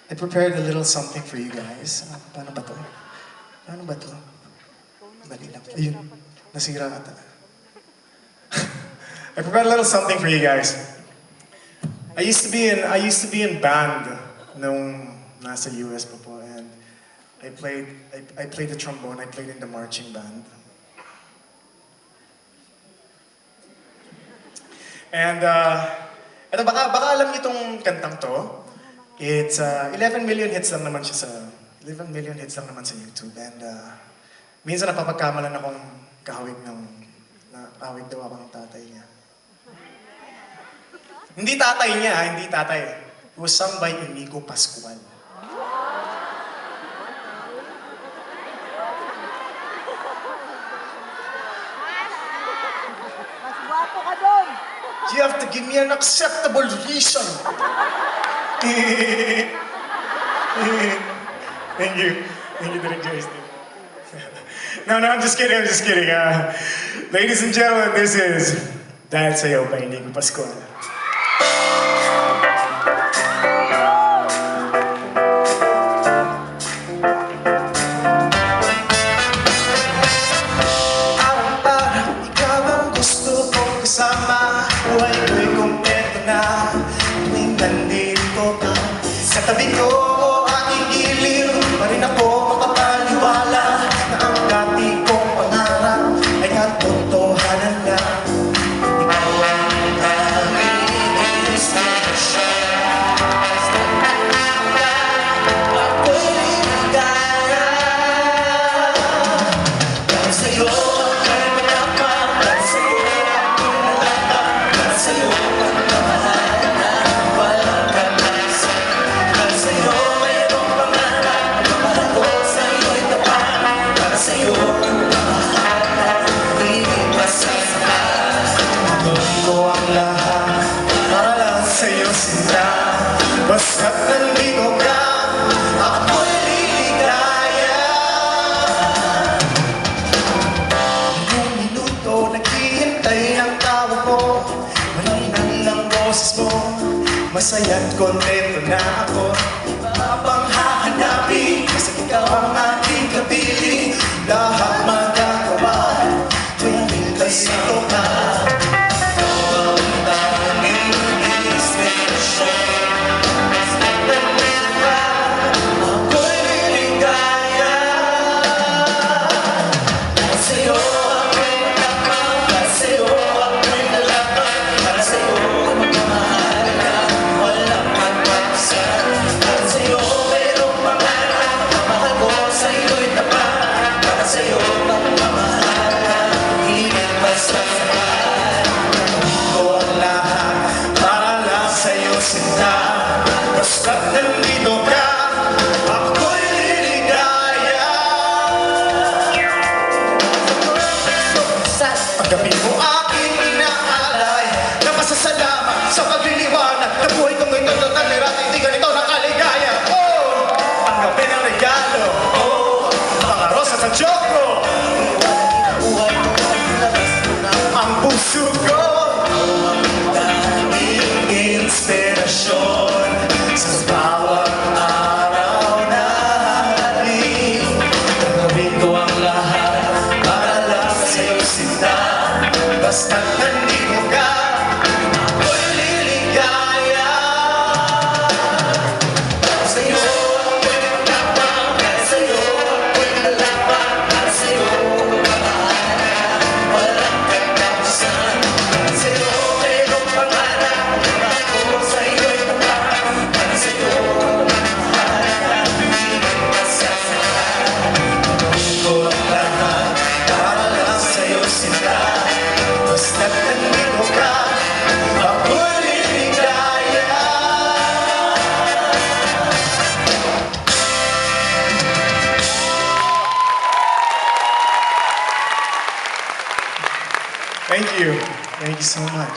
I prepared a little something for you guys. Paano ba to? Paano ba to? Dali lang. Ayun, nasira ata. I prepared a little something for you guys. I used to be in band nung nasa US pa po, and I played the trombone. I played in the marching band. And ito, baka alam niyo itong kantang to. It's 11 million hits lang naman siya sa 11 million hits lang naman sa YouTube. And minsan napapagkamalan akong kahawig kahawig daw ako ng tatay niya. Hindi tatay niya, hindi tatay. It was sung by Inigo Pascual. Mas guwapo ka doon! You have to give me an acceptable reason. Thank you. Thank you, Direk Joyce. No, I'm just kidding. Ladies and gentlemen, this is Dahil Sa'yo by Inigo Pascual. Araw-araw, ikaw ang gusto kong kasama. Buhay ko'y kumpleto na tuwing nandito ka sa tabi ko o aking giliw. Pa rin ako makapaniwala na ang dati kong pangarap ay katotohanan na. Ikaw ang aming inspirasyon. Ako'y ligaya dahil sa'yo ako'y malapang. Dahil sa'yo ako'y malapang. Dahil sa'yo ang kamahal na walang kamasa. Dahil sa'yo mayroong pangarap. Mahal ko sa'yo'y tapat. Para sa'yo ang kamahal na hindi masasakat. Gagawin ko ang lahat para lang sa'yo sinta. Basta't nandito ka, ako'y liligaya. Ilang minuto naghihintay ang tawag mo. Malinang ng boses mo, masaya't kontento na ako. Iba pang hahanapin, kasi ikaw ang aking kapiling. Lahat magagawa, tuwing nandito ka. Ikaw ang tanging inspirasyon. Basta't nandito ka, ako'y liligaya. Dahil sa'yo ako'y malapang. Dahil sa'yo ako'y malapang. Dahil sa'yo ang magmamahal ka, walang magpapasan. Dahil sa'yo mayroong pangarap. Mahal ko sa'yo'y tapat. Para sa'yo ang magmamahal ka, hindi masasakat. Gagawin ko ang lahat para lang sa'yo sinta. Basta't nandito ka, ako'y liligaya. Paggabi mo aking inaalay na pasasalamat sa pagliliwanag na buhay kong ito total at hindi ganito nakaligaya. Oh, ang gabi ng regalo. Oh, mga rosas at choco. Ang puso ko tanging inspirasyon sa bawat araw na halik. Gagawin ko ang lahat para lang sa'yo sinta. Basta't nandito ka, ako'y liligaya. Dahil sa'yo ako'y malapang. Dahil sa'yo ako'y malapang. Dahil sa'yo ang kamahal na walang katapusan. Dahil sa'yo mayroong pangarap. Mahal ko sa'yo'y tapat. Dahil sa'yo ang kamahal na hindi masasakat. Gagawin ko ang lahat para lang sa'yo sinta. Basta't nandito ka, ako'y liligaya. Thank you. Thank you so much.